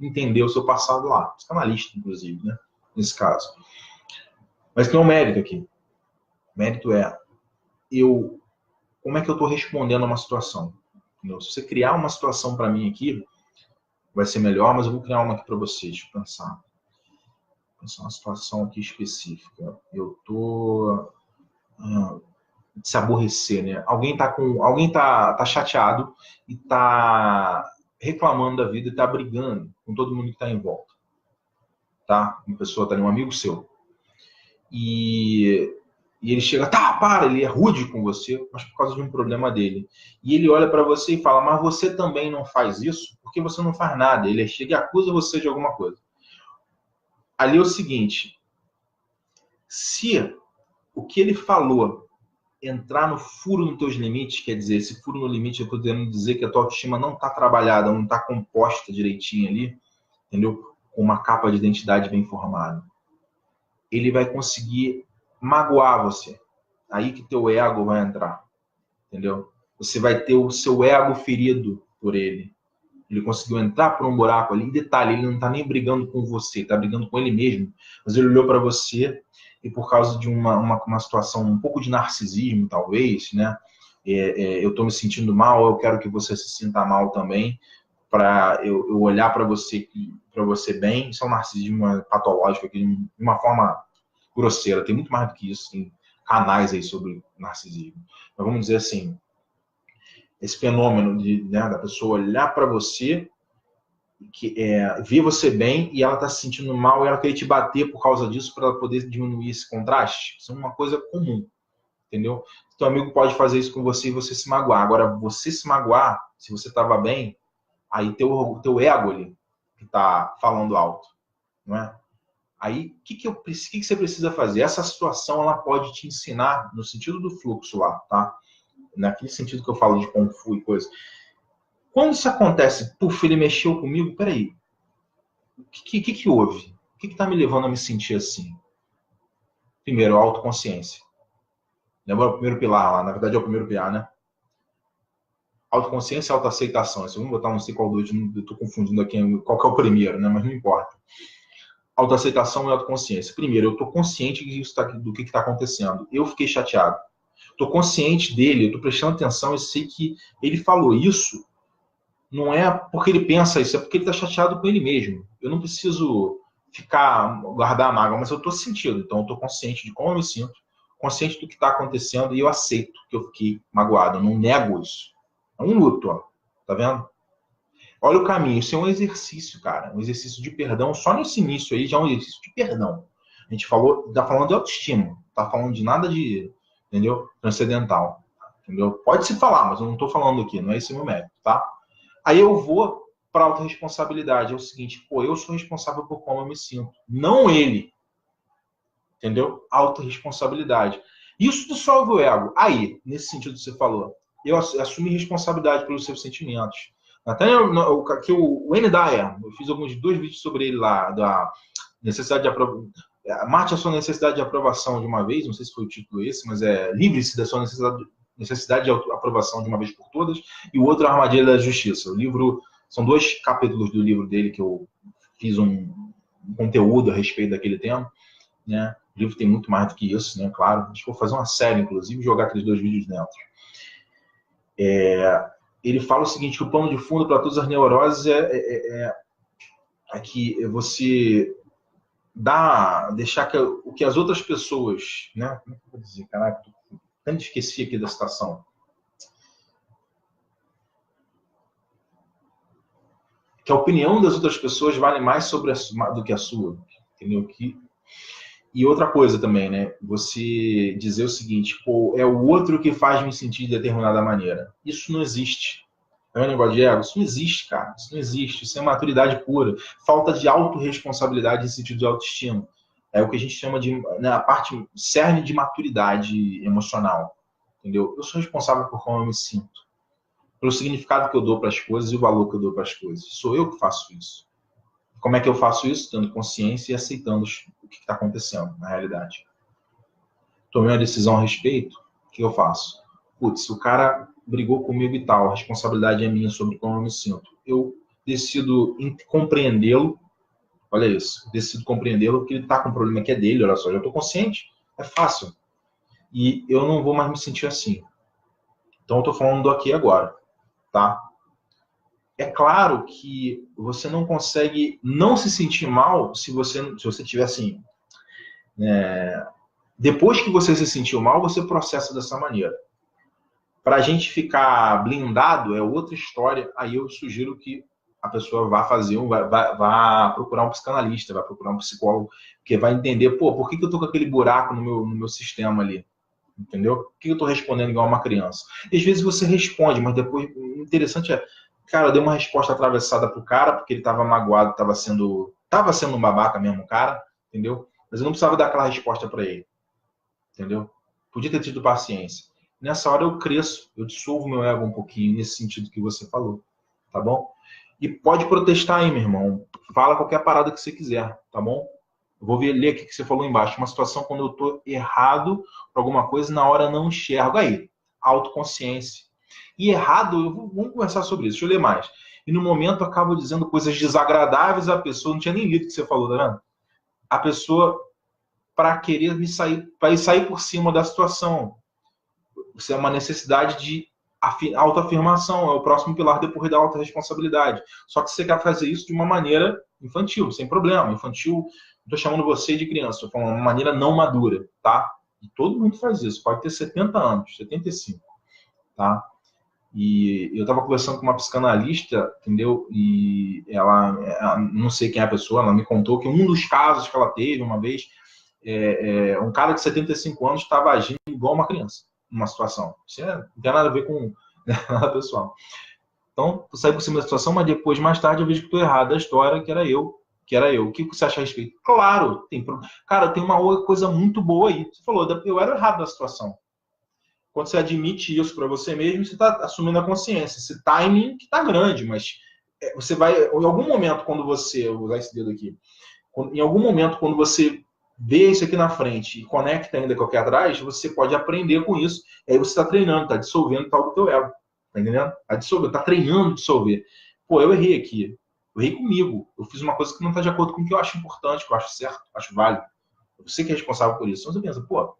entender o seu passado lá. Psicanalista, inclusive, né? Nesse caso. Mas tem um mérito aqui. O mérito é como é que eu estou respondendo a uma situação. Entendeu? Se você criar uma situação para mim aqui, vai ser melhor, mas eu vou criar uma aqui para vocês. Deixa eu pensar. Vou pensar uma situação aqui específica. Eu estou... de se aborrecer, né? Alguém tá chateado e tá reclamando da vida e tá brigando com todo mundo que tá em volta, tá? Uma pessoa tá ali, um amigo seu. E ele chega, para, ele é rude com você, mas por causa de um problema dele. E ele olha para você e fala, mas você também não faz isso? Porque você não faz nada. Ele chega e acusa você de alguma coisa. Ali é o seguinte, se o que ele falou entrar no furo nos teus limites, quer dizer, esse furo no limite, eu estou querendo dizer que a tua autoestima não está trabalhada, não está composta direitinho ali, entendeu? Com uma capa de identidade bem formada. Ele vai conseguir magoar você. Aí que teu ego vai entrar, entendeu? Você vai ter o seu ego ferido por ele. Ele conseguiu entrar por um buraco ali. E detalhe, ele não está nem brigando com você, está brigando com ele mesmo. Mas ele olhou para você e por causa de uma situação, um pouco de narcisismo, talvez, né? Eu estou me sentindo mal, eu quero que você se sinta mal também, para eu olhar para você bem. Isso é um narcisismo patológico aqui, de uma forma grosseira. Tem muito mais do que isso, tem canais aí sobre narcisismo. Mas vamos dizer assim, esse fenômeno da pessoa olhar para você, ver você bem e ela está se sentindo mal e ela quer te bater por causa disso para ela poder diminuir esse contraste. Isso é uma coisa comum, entendeu? Teu amigo pode fazer isso com você e você se magoar. Agora, você se magoar, se você estava bem, aí teu ego ali que está falando alto, não é? Aí, o que você precisa fazer? Essa situação ela pode te ensinar no sentido do fluxo lá, tá? Naquele sentido que eu falo de Kung Fu e coisa. Quando isso acontece, puf, ele mexeu comigo, peraí, o que houve? O que está me levando a me sentir assim? Primeiro, a autoconsciência. Lembra o primeiro pilar lá? Na verdade é o primeiro pilar, né? Autoconsciência e autoaceitação. Vamos botar não sei qual dois, eu estou confundindo aqui qual que é o primeiro, né? Mas não importa. autoaceitação e autoconsciência. Primeiro, eu estou consciente do que está acontecendo. Eu fiquei chateado. Estou consciente dele, eu estou prestando atenção e sei que ele falou isso. Não é porque ele pensa isso, é porque ele está chateado com ele mesmo. Eu não preciso guardar a mágoa, mas eu estou sentindo. Então, eu estou consciente de como eu me sinto, consciente do que está acontecendo e eu aceito que eu fiquei magoado. Eu não nego isso. É um luto, ó. Tá vendo? Olha o caminho. Isso é um exercício, cara. Um exercício de perdão. Só nesse início aí já é um exercício de perdão. A gente tá falando de autoestima. Tá falando de nada de, entendeu? Transcendental. Entendeu? Pode se falar, mas eu não tô falando aqui. Não é esse o meu mérito, tá? Aí eu vou para autorresponsabilidade. É o seguinte, pô, eu sou responsável por como eu me sinto. Não ele. Entendeu? Autorresponsabilidade. Isso dissolve o ego. Aí, nesse sentido que você falou, eu assumi responsabilidade pelos seus sentimentos. Até que o Wayne Dyer, eu fiz dois vídeos sobre ele lá, da necessidade de aprovação. Mate a sua necessidade de aprovação de uma vez, não sei se foi o título esse, mas livre-se da sua necessidade de aprovação de uma vez por todas, e o outro, a Armadilha da Justiça. O livro, são 2 capítulos do livro dele que eu fiz um conteúdo a respeito daquele tema, né? O livro tem muito mais do que isso, né? Claro. Acho que vou fazer uma série, inclusive, e jogar aqueles 2 vídeos dentro. Ele fala o seguinte, que o pano de fundo para todas as neuroses é que você deixar o que as outras pessoas, né? Como é que eu vou dizer? Caraca, tanto esqueci aqui da citação. Que a opinião das outras pessoas vale mais do que a sua. Entendeu? E outra coisa também, né? Você dizer o seguinte, pô, é o outro que faz me sentir de determinada maneira. Isso não existe. É um negócio de ego? Isso não existe, cara. Isso não existe. Isso é maturidade pura. Falta de autorresponsabilidade em sentido de autoestima. É o que a gente chama de, né, a parte cerne de maturidade emocional. Entendeu? Eu sou responsável por como eu me sinto. Pelo significado que eu dou para as coisas e o valor que eu dou para as coisas. Sou eu que faço isso. Como é que eu faço isso? Tendo consciência e aceitando o que está acontecendo na realidade. Tomei uma decisão a respeito, o que eu faço? Putz, o cara brigou comigo e tal, a responsabilidade é minha sobre como eu me sinto. Eu decido compreendê-lo, olha isso, decido compreendê-lo, porque ele está com um problema que é dele, olha só, já estou consciente, é fácil. E eu não vou mais me sentir assim. Então eu estou falando do aqui e agora, tá? É claro que você não consegue não se sentir mal se você tiver assim. Depois que você se sentiu mal, você processa dessa maneira. Para a gente ficar blindado é outra história. Aí eu sugiro que a pessoa vá procurar um psicanalista, vai procurar um psicólogo, que vai entender, pô, por que eu tô com aquele buraco no meu sistema ali? Entendeu? Por que eu tô respondendo igual uma criança? E às vezes você responde, mas depois, o interessante é, cara, eu dei uma resposta atravessada pro cara, porque ele tava magoado, tava sendo um babaca mesmo, cara, entendeu? Mas eu não precisava dar aquela resposta para ele, entendeu? Podia ter tido paciência. Nessa hora eu cresço, eu dissolvo meu ego um pouquinho, nesse sentido que você falou, tá bom? E pode protestar aí, meu irmão. Fala qualquer parada que você quiser, tá bom? Eu vou ler aqui o que você falou embaixo. Uma situação quando eu tô errado por alguma coisa, na hora não enxergo. Aí, autoconsciência. E errado, vamos conversar sobre isso, deixa eu ler mais. E no momento eu acabo dizendo coisas desagradáveis à pessoa, não tinha nem lido o que você falou, tá vendo? A pessoa, para querer para sair por cima da situação. Isso é uma necessidade de autoafirmação, é o próximo pilar depois da autorresponsabilidade. Só que você quer fazer isso de uma maneira infantil, sem problema. Infantil, não estou chamando você de criança, estou falando de uma maneira não madura, tá? E todo mundo faz isso, pode ter 70 anos, 75, tá? E eu estava conversando com uma psicanalista, entendeu? E ela, não sei quem é a pessoa, ela me contou que um dos casos que ela teve uma vez, um cara de 75 anos estava agindo igual uma criança numa situação. Isso não tem nada a ver com nada pessoal. Então, eu saí por cima da situação, mas depois, mais tarde, eu vejo que estou errado da história, que era eu. O que você acha a respeito? Claro, cara, tem uma outra coisa muito boa aí. Você falou, eu era errado da situação. Quando você admite isso para você mesmo, você está assumindo a consciência. Esse timing que está grande, mas você vai, em algum momento, quando você, eu vou usar esse dedo aqui, em algum momento, quando você vê isso aqui na frente e conecta ainda com o que é atrás, você pode aprender com isso. E aí você está treinando, está dissolvendo tal do teu ego. Tá entendendo? Está treinando dissolver. Pô, eu errei aqui. Eu errei comigo. Eu fiz uma coisa que não está de acordo com o que eu acho importante, que eu acho certo, acho válido. Você que é responsável por isso. Então você pensa, pô,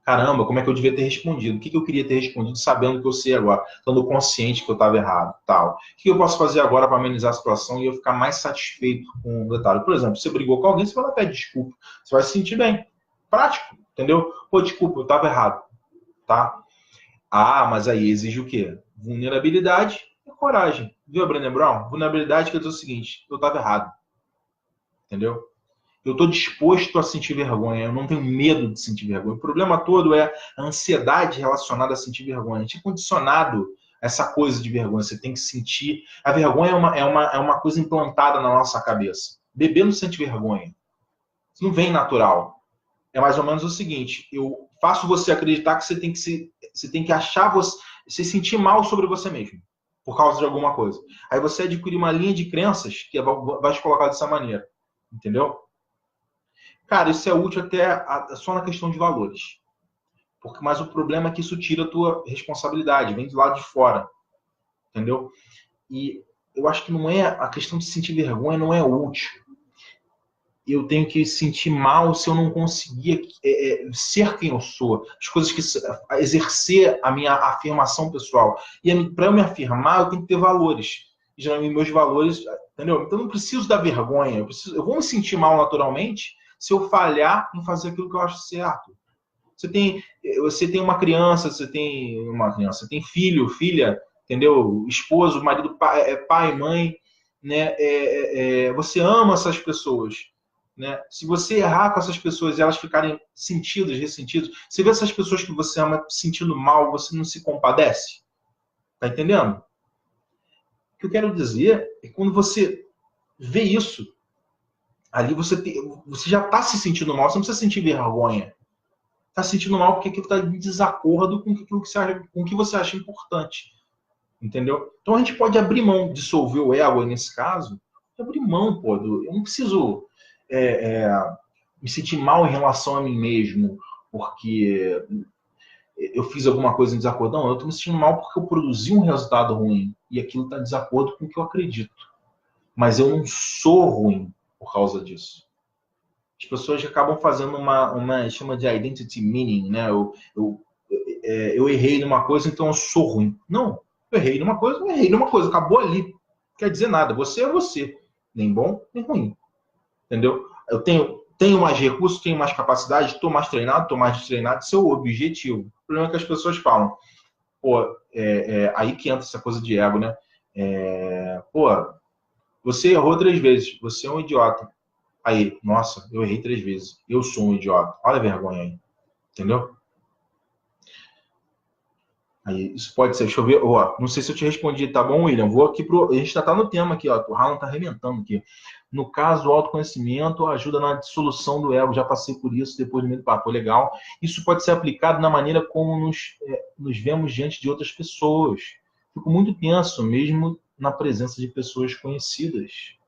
caramba, como é que eu devia ter respondido? O que eu queria ter respondido sabendo que eu sei agora, estando consciente que eu estava errado, tal. O que eu posso fazer agora para amenizar a situação e eu ficar mais satisfeito com o detalhe? Por exemplo, você brigou com alguém, você vai lá pedir desculpa. Você vai se sentir bem. Prático, entendeu? Pô, desculpa, eu estava errado, tá? Ah, mas aí exige o quê? Vulnerabilidade e coragem. Viu, Brené Brown? Vulnerabilidade quer dizer o seguinte, eu estava errado, entendeu? Eu estou disposto a sentir vergonha, eu não tenho medo de sentir vergonha. O problema todo é a ansiedade relacionada a sentir vergonha. A gente é condicionado a essa coisa de vergonha. Você tem que sentir. A vergonha é uma coisa implantada na nossa cabeça. Bebê não sente vergonha. Isso não vem natural. É mais ou menos o seguinte: eu faço você acreditar que você tem que achar você, se sentir mal sobre você mesmo, por causa de alguma coisa. Aí você adquire uma linha de crenças que vai te colocar dessa maneira. Entendeu? Cara, isso é útil até só na questão de valores. Mas o problema é que isso tira a tua responsabilidade, vem do lado de fora, entendeu? E eu acho que não é a questão de sentir vergonha não é útil. Eu tenho que sentir mal se eu não conseguir ser quem eu sou, as coisas que exercer a minha afirmação pessoal. E para eu me afirmar, eu tenho que ter valores. E, geralmente meus valores, entendeu? Então eu não preciso da vergonha, eu vou me sentir mal naturalmente se eu falhar em fazer aquilo que eu acho certo. Você tem você tem filho, filha, entendeu? Esposo, marido, pai, mãe, né? Você ama essas pessoas, né? Se você errar com essas pessoas e elas ficarem sentidas, ressentidas, você vê essas pessoas que você ama sentindo mal, você não se compadece? Tá entendendo? O que eu quero dizer é que quando você vê isso, ali você já está se sentindo mal, você não precisa sentir vergonha. Está se sentindo mal porque aquilo está em desacordo com aquilo que com o que você acha importante. Entendeu? Então a gente pode abrir mão, dissolver o ego nesse caso, abrir mão, pô. Eu não preciso me sentir mal em relação a mim mesmo, porque eu fiz alguma coisa em desacordo. Não, eu estou me sentindo mal porque eu produzi um resultado ruim e aquilo está em desacordo com o que eu acredito. Mas eu não sou ruim por causa disso. As pessoas acabam fazendo uma chama de identity meaning, né? Eu errei numa coisa, então eu sou ruim. Não, eu errei numa coisa, acabou ali. Não quer dizer nada, você é você, nem bom, nem ruim, entendeu? Eu tenho mais recursos, tenho mais capacidade, estou mais treinado, estou mais destreinado, esse é o objetivo. O problema é que as pessoas falam, pô, aí que entra essa coisa de ego, né? Pô, você errou 3 vezes, você é um idiota. Aí, nossa, eu errei 3 vezes, eu sou um idiota. Olha a vergonha aí, entendeu? Aí, isso pode ser, deixa eu ver, ó, não sei se eu te respondi, tá bom, William? Vou aqui a gente já tá no tema aqui, ó, o Harlan tá arrebentando aqui. No caso, o autoconhecimento ajuda na dissolução do ego, já passei por isso depois do meio do papo, legal. Isso pode ser aplicado na maneira como nos vemos diante de outras pessoas. Fico muito tenso, mesmo na presença de pessoas conhecidas.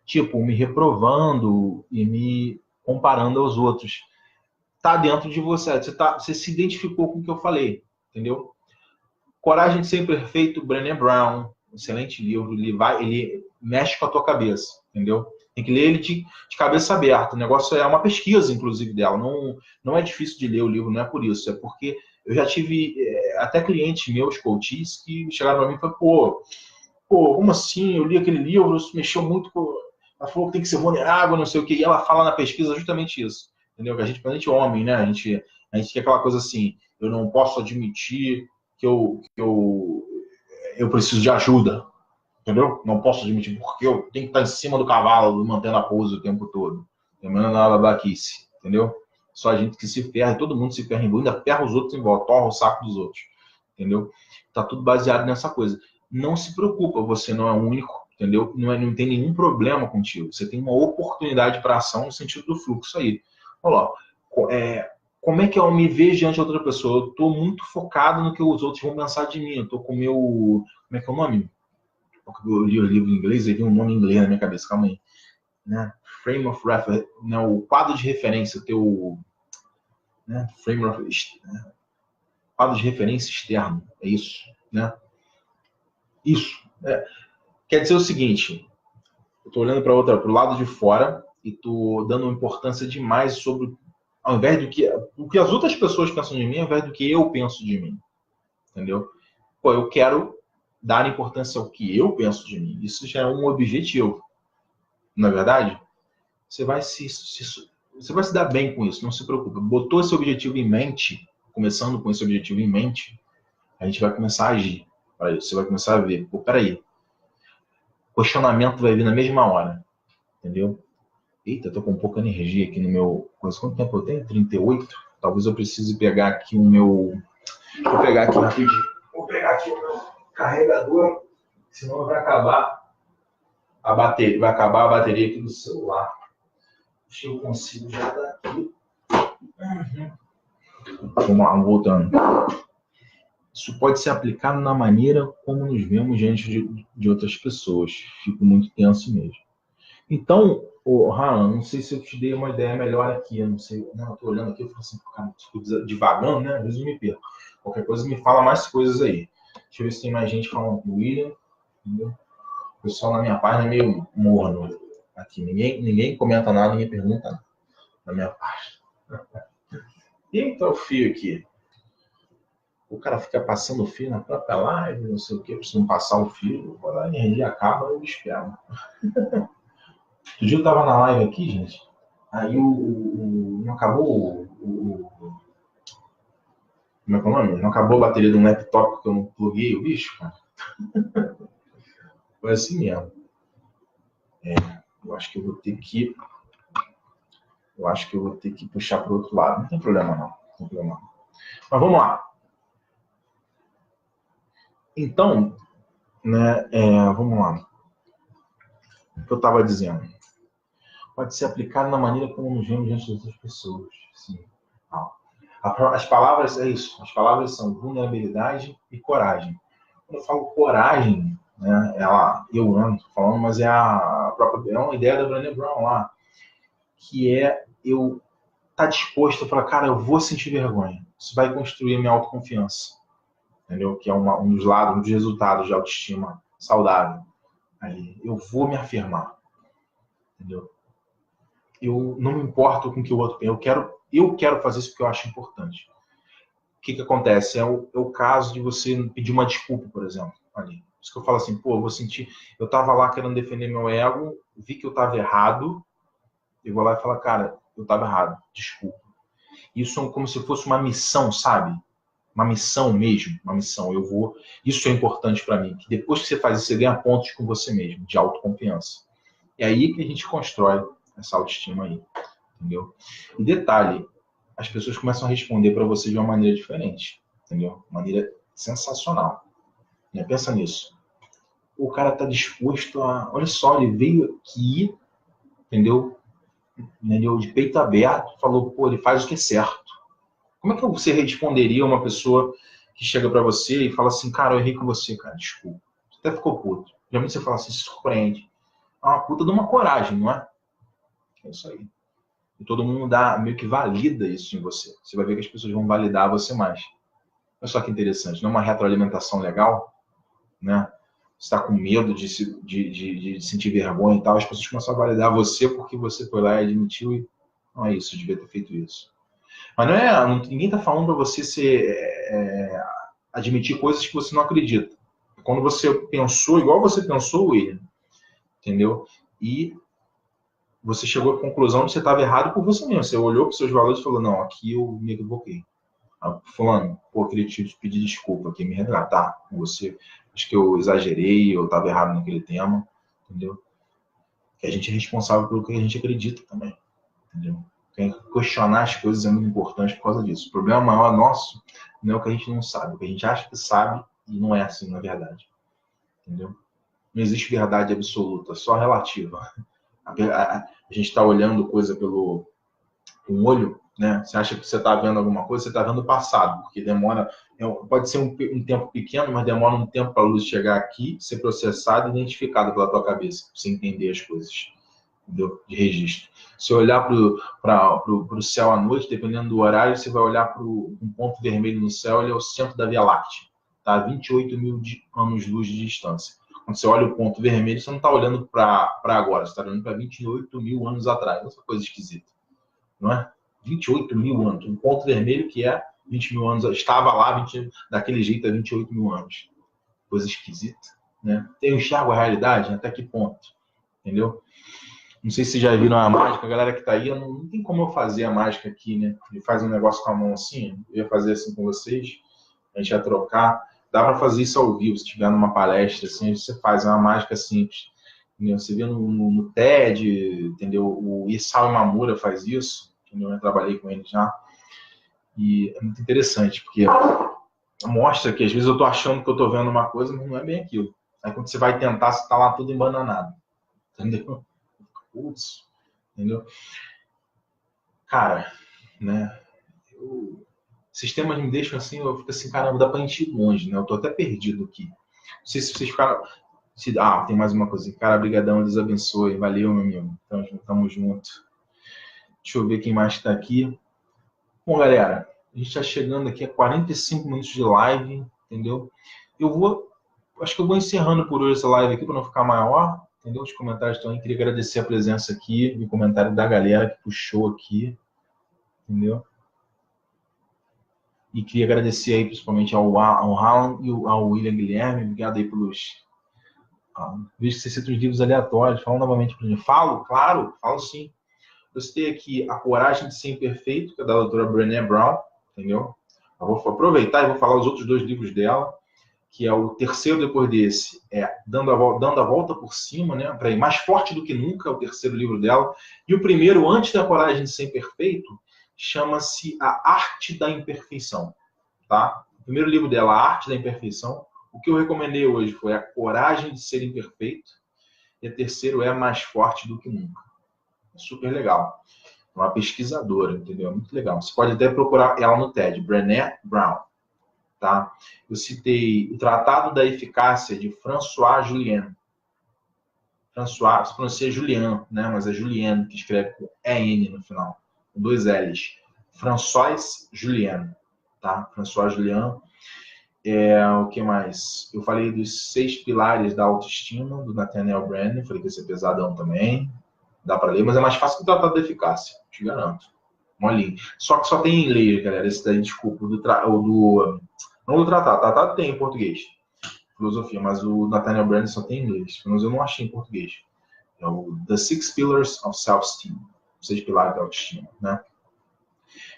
Tipo, me reprovando e me comparando aos outros. Tá dentro de você, você se identificou com o que eu falei, entendeu? Coragem de Ser Perfeito, Brené Brown, excelente livro, ele mexe com a tua cabeça, entendeu? Tem que ler ele de cabeça aberta. O negócio é uma pesquisa, inclusive, dela. Não é difícil de ler o livro, não é por isso. É porque eu já tive até clientes meus, coaches, que chegaram para mim e falaram, pô, como assim? Eu li aquele livro, isso mexeu muito com... Ela falou que tem que ser vulnerável, não sei o quê. E ela fala na pesquisa justamente isso. Entendeu? Que a gente é homem, né? A gente quer aquela coisa assim, eu não posso admitir que eu preciso de ajuda, entendeu? Não posso admitir porque eu tenho que estar em cima do cavalo, mantendo a pose o tempo todo. Terminando na babaquice, entendeu? Só a gente que se ferra, todo mundo se ferra em volta, ainda ferra os outros em volta, torra o saco dos outros, entendeu? Tá tudo baseado nessa coisa. Não se preocupa, você não é único, entendeu? Não tem nenhum problema contigo. Você tem uma oportunidade para ação no sentido do fluxo aí. Olha lá, como é que eu me vejo diante de outra pessoa? Eu estou muito focado no que os outros vão pensar de mim. Eu estou com o meu... Como é que é o nome? Eu li o livro em inglês e vi um nome em inglês na minha cabeça. Calma aí. Né? Frame of reference. Né? O quadro de referência. Né? Quadro de referência externo. É isso. Né? Isso. Quer dizer o seguinte, eu estou olhando para o lado de fora e estou dando uma importância demais sobre, ao invés do que, o que as outras pessoas pensam de mim, ao invés do que eu penso de mim, entendeu? Pô, eu quero dar importância ao que eu penso de mim. Isso já é um objetivo, não é verdade? Você vai se dar bem com isso, não se preocupe. Botou esse objetivo em mente, começando com esse objetivo em mente, a gente vai começar a agir para isso. Você vai começar a ver, pô, peraí, questionamento vai vir na mesma hora, entendeu? Eita, eu tô com pouca energia aqui no meu... Quanto tempo eu tenho? 38? Talvez eu precise pegar aqui o meu... Vou pegar aqui rapidinho. Vou pegar aqui o meu carregador, senão vai acabar a bateria. Vai acabar a bateria aqui do celular. Acho que eu consigo já daqui. Vamos lá, voltando. Isso pode ser aplicado na maneira como nos vemos diante de outras pessoas. Fico muito tenso mesmo. Então, Ralan, não sei se eu te dei uma ideia melhor aqui. Eu não sei, não, eu tô olhando aqui e falo assim, cara, devagando, né? Às vezes eu me perco. Qualquer coisa me fala mais coisas aí. Deixa eu ver se tem mais gente falando com o William. Entendeu? O pessoal na minha página é meio morno aqui. Ninguém comenta nada, ninguém pergunta nada na minha página. Eita, o fio aqui. O cara fica passando o fio na própria live, não sei o que, precisa passar o fio, quando a energia acaba, eu espero. Outro dia eu tava na live aqui, gente, aí não acabou como é que é o nome? Não acabou a bateria de um laptop porque eu não pluguei o bicho, cara. Foi assim mesmo. Eu acho que eu vou ter que puxar para o outro lado. Não tem problema não. Mas vamos lá. Então, né, vamos lá. O que eu estava dizendo. Pode ser aplicado na maneira como nos vemos diante das outras pessoas. Sim. As palavras é isso. As palavras são vulnerabilidade e coragem. Quando eu falo coragem, né, eu ando falando, mas é uma ideia da Brené Brown lá, que é eu estar disposto a falar, cara, eu vou sentir vergonha. Isso vai construir a minha autoconfiança. Entendeu? Que é um dos resultados de autoestima saudável. Aí, eu vou me afirmar. Entendeu? Eu não me importo com o que o outro pensa. Eu quero fazer isso porque eu acho importante. O que acontece? É o caso de você pedir uma desculpa, por exemplo. Ali. Por isso que eu falo assim, pô, eu vou sentir... Eu estava lá querendo defender meu ego, vi que eu estava errado, eu vou lá e falo, cara, eu estava errado, desculpa. Isso é como se fosse uma missão, sabe? Uma missão mesmo, uma missão. Isso é importante para mim, que depois que você faz isso, você ganha pontos com você mesmo, de autoconfiança. E aí que a gente constrói essa autoestima aí, entendeu? E detalhe, as pessoas começam a responder para você de uma maneira diferente, entendeu? Maneira sensacional. Né? Pensa nisso. O cara tá disposto a... Olha só, ele veio aqui, entendeu? De peito aberto, falou, pô, ele faz o que é certo. Como é que você responderia a uma pessoa que chega para você e fala assim, cara, eu errei com você, cara, desculpa. Você até ficou puto. Geralmente você fala assim, se surpreende. É uma puta de uma coragem, não é? É isso aí. E todo mundo meio que valida isso em você. Você vai ver que as pessoas vão validar você mais. Olha só que interessante, não é uma retroalimentação legal, né? Você está com medo de sentir vergonha e tal, as pessoas começam a validar você porque você foi lá e admitiu e não é isso, eu devia ter feito isso. Mas ninguém está falando para você admitir coisas que você não acredita. Quando você pensou, igual você pensou, William, entendeu? E você chegou à conclusão de que você estava errado por você mesmo. Você olhou para os seus valores e falou, não, aqui eu me equivoquei. Fulano, pô, queria te pedir desculpa aqui, me retratar com você. Acho que eu exagerei, eu estava errado naquele tema, entendeu? Que a gente é responsável pelo que a gente acredita também, entendeu? Questionar as coisas é muito importante por causa disso. O problema maior nosso não é o que a gente não sabe, o que a gente acha que sabe e não é assim, na verdade. Entendeu? Não existe verdade absoluta, só relativa. A gente está olhando coisa pelo olho, né? Você acha que você está vendo alguma coisa, você está vendo o passado, porque demora, pode ser um tempo pequeno, mas demora um tempo para a luz chegar aqui, ser processada e identificada pela tua cabeça, para você entender as coisas, entendeu? De registro. Se olhar para o céu à noite, dependendo do horário, você vai olhar para um ponto vermelho no céu, ele é o centro da Via Láctea, tá? 28 mil anos-luz de distância. Quando você olha o ponto vermelho, você não está olhando para agora, você está olhando para 28 mil anos atrás. Essa coisa esquisita, não é? 28 mil anos. Um ponto vermelho que é 20 mil anos, estava lá daquele jeito há 28 mil anos. Coisa esquisita, né? Eu enxergo a realidade até que ponto, entendeu? Não sei se vocês já viram a mágica, a galera que tá aí, não tem como eu fazer a mágica aqui, né? Ele faz um negócio com a mão assim, eu ia fazer assim com vocês, a gente ia trocar. Dá para fazer isso ao vivo, se estiver numa palestra, assim, você faz uma mágica simples. Entendeu? Você vê no TED, entendeu? O Isao Imamura faz isso, entendeu? Eu trabalhei com ele já. E é muito interessante, porque mostra que às vezes eu tô achando que eu tô vendo uma coisa, mas não é bem aquilo. Aí quando você vai tentar, você tá lá tudo embananado. Entendeu? Putz, entendeu? Cara, né? Sistemas me deixam assim, eu fico assim, caramba, dá pra gente ir longe, né? Eu tô até perdido aqui. Não sei se vocês ficaram. Tem mais uma coisa. Cara, brigadão, Deus abençoe. Valeu, meu amigo. Tamo junto. Deixa eu ver quem mais tá aqui. Bom, galera, a gente tá chegando aqui a 45 minutos de live, entendeu? Acho que eu vou encerrando por hoje essa live aqui para não ficar maior, entendeu? Os comentários estão aí. Queria agradecer a presença aqui, o comentário da galera que puxou aqui, entendeu? E queria agradecer aí principalmente ao Alan e ao William Guilherme. Obrigado aí pelos... vejo que você cita os livros aleatórios. Fala novamente para mim. Falo, claro, falo sim. Eu citei aqui A Coragem de Ser Imperfeito, que é da doutora Brené Brown, entendeu? Eu vou aproveitar e vou falar os outros dois livros dela, que é o terceiro depois desse, Dando a Volta por Cima, né? Para ir Mais Forte do que Nunca, é o terceiro livro dela. E o primeiro, antes da Coragem de Ser Imperfeito, chama-se A Arte da Imperfeição, tá? O primeiro livro dela, A Arte da Imperfeição. O que eu recomendei hoje foi A Coragem de Ser Imperfeito. E o terceiro é Mais Forte do que Nunca. É super legal. É uma pesquisadora, entendeu? Muito legal. Você pode até procurar ela no TED, Brené Brown. Tá? Eu citei o Tratado da Eficácia de François Julien. François, se pronuncia Julien, né? Mas é Julien, que escreve com EN no final, com 2 L's. François Julien, tá? François Julien. O que mais? Eu falei dos 6 pilares da autoestima, do Nathaniel Branden. Falei que ia ser pesadão também. Dá para ler, mas é mais fácil que o Tratado da Eficácia, te garanto. Molinho. Só que só tem em inglês, galera. Esse daí, desculpa, não do tratado. O tratado tem em português, filosofia, mas o Nathaniel Branden só tem em inglês. Mas eu não achei em português. É o The Six Pillars of Self-Esteem. 6 pilares da autoestima, né?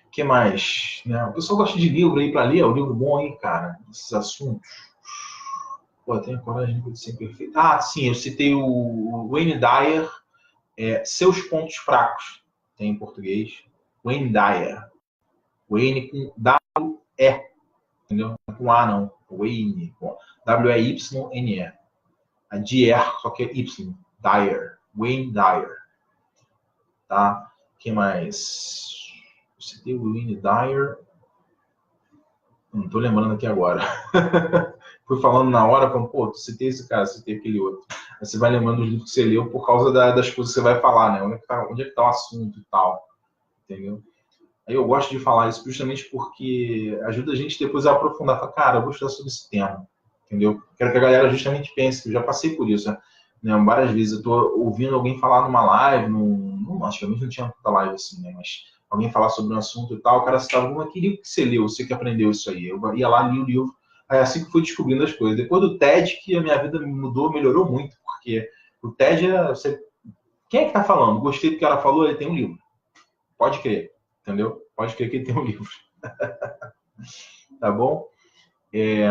O que mais? Né? O pessoal gosta de livro aí para ler. É um livro bom aí, cara. Esses assuntos. Pô, tenho coragem de ser perfeito. Sim, eu citei o Wayne Dyer. Seus Pontos Fracos. Tem em português. Wayne Dyer. Wayne com W-E. Entendeu? Não é com A, não. Wayne. W-E-Y-N-E. A Dyer, só que é Y. Dyer. Wayne Dyer. Tá? O que mais? Eu citei o Wayne Dyer. Não tô lembrando aqui agora. Fui falando na hora, falando, pô, citei esse cara, citei aquele outro. Aí você vai lembrando dos livros que você leu por causa das coisas que você vai falar, né? Onde é que tá o assunto e tal. Entendeu? Aí eu gosto de falar isso justamente porque ajuda a gente depois a aprofundar. Falar, cara, eu vou estudar sobre esse tema. Entendeu? Quero que a galera justamente pense, que eu já passei por isso, né? Várias vezes eu tô ouvindo alguém falar numa live, antigamente não tinha tanta live assim, né? Mas alguém falar sobre um assunto e tal, o cara citava, que livro que você leu? Você que aprendeu isso aí? Eu ia lá, li o livro. Aí assim que fui descobrindo as coisas. Depois do TED, que a minha vida mudou, melhorou muito, porque o TED quem é que tá falando? Gostei do que ela falou, ele tem um livro. Pode crer, entendeu? Pode crer que ele tem um livro. Tá bom? E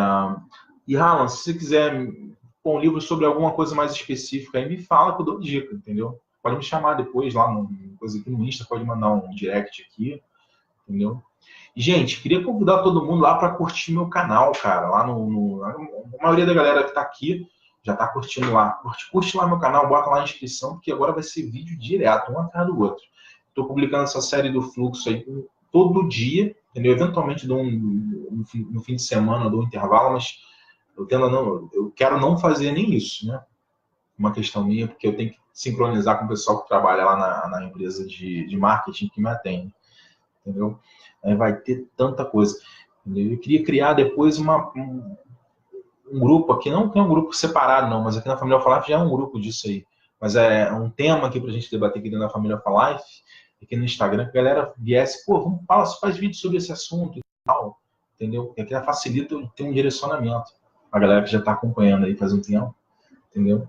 Alan, se você quiser um livro sobre alguma coisa mais específica, aí me fala que eu dou dica, entendeu? Pode me chamar depois lá coisa aqui no Insta, pode mandar um direct aqui, entendeu? E, gente, queria convidar todo mundo lá para curtir meu canal, cara. Lá a maioria da galera que tá aqui já tá curtindo lá. Curte lá meu canal, bota lá na inscrição, porque agora vai ser vídeo direto, um atrás do outro. Estou publicando essa série do fluxo aí todo dia, entendeu? Eventualmente no fim de semana, eu dou um intervalo, mas eu quero não fazer nem isso, né? Uma questão minha, porque eu tenho que sincronizar com o pessoal que trabalha lá na empresa de marketing que me atende, entendeu? Aí vai ter tanta coisa. Entendeu? Eu queria criar depois um grupo aqui, não tem um grupo separado não, mas aqui na Família Life já é um grupo disso aí. Mas é um tema aqui pra gente debater aqui dentro da Família Life, aqui no Instagram, que a galera viesse, pô, vamos falar, faz vídeo sobre esse assunto e tal, entendeu? E aqui facilita ter um direcionamento. A galera que já tá acompanhando aí faz um tempo, entendeu?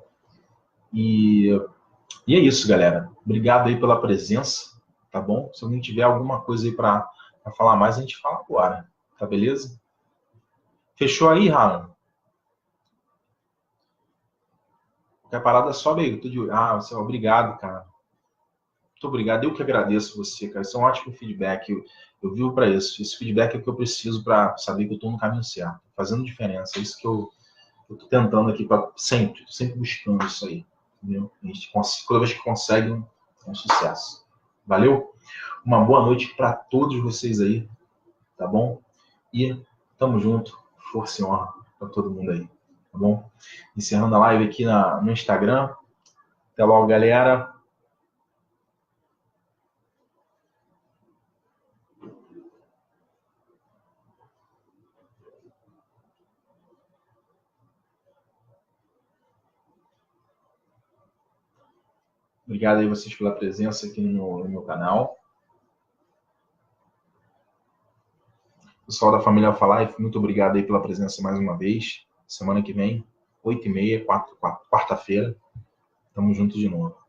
E é isso, galera. Obrigado aí pela presença, tá bom? Se alguém tiver alguma coisa aí para falar mais, a gente fala agora, tá beleza? Fechou aí, Raul? Qualquer parada, sobe aí. Você, obrigado, cara. Muito obrigado. Eu que agradeço você, cara. Isso é um ótimo feedback. Eu vivo para isso. Esse feedback é o que eu preciso para saber que eu estou no caminho certo, fazendo diferença. É isso que eu estou tentando aqui para sempre buscando isso aí. Entendeu? A gente, toda vez que consegue, é um sucesso. Valeu? Uma boa noite para todos vocês aí, tá bom? E tamo junto, força e honra para todo mundo aí, tá bom? Encerrando a live aqui no Instagram. Até logo, galera. Obrigado aí vocês pela presença aqui no meu canal. Pessoal da Família Life, muito obrigado aí pela presença mais uma vez. Semana que vem, 8h30, quarta-feira. Tamo junto de novo.